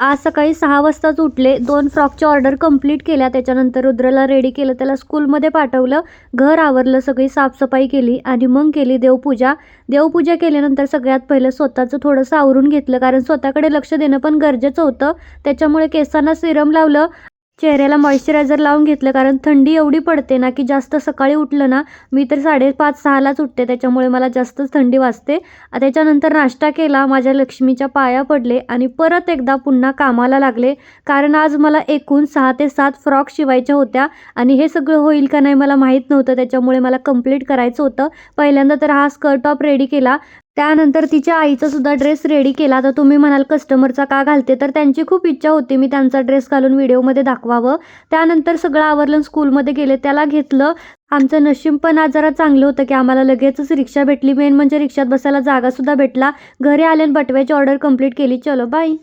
आज सकाळी 6 वाजताच उठले, 2 फ्रॉकच्या ऑर्डर कंप्लीट केल्या. त्याच्यानंतर रुद्रला रेडी केलं, त्याला स्कूलमध्ये पाठवलं, घर आवरलं, सगळी साफसफाई केली आणि मग केली देवपूजा. देवपूजा केल्यानंतर सगळ्यात पहिलं स्वतःचं थोडंसं आवरून घेतलं, कारण स्वतःकडे लक्ष देणं पण गरजेचं होतं. त्याच्यामुळे केसांना सिरम लावलं, चेहऱ्याला मॉइश्चरायझर लावून घेतलं, कारण थंडी एवढी पडते ना की जास्त सकाळी उठलं ना, मी तर 5:30-6लाच उठते, त्याच्यामुळे मला जास्तच थंडी वाजते. त्याच्यानंतर नाश्ता केला, माझ्या लक्ष्मीच्या पाया पडले आणि परत एकदा पुन्हा कामाला लागले, कारण आज मला एकूण 6 ते 7 फ्रॉक शिवायच्या होत्या आणि हे सगळं होईल का नाही मला माहीत नव्हतं. त्याच्यामुळे मला कंप्लीट करायचं होतं. पहिल्यांदा तर हा स्कर्ट टॉप रेडी केला, त्यानंतर तिच्या आईचा सुद्धा ड्रेस रेडी केला. तर तुम्ही म्हणाल कस्टमरचा का घालते, तर त्यांची खूप इच्छा होती मी त्यांचा ड्रेस घालून व्हिडिओमध्ये दाखवावं. त्यानंतर सगळं आवरलं, स्कूलमध्ये गेले, त्याला घेतलं. आमचं नशीब पण आज जरा चांगलं होतं की आम्हाला लगेचच रिक्षा भेटली. मेन म्हणजे रिक्षात बसायला जागासुद्धा भेटला. घरी आले आणि बटव्याची ऑर्डर कंप्लीट केली. चलो बाय.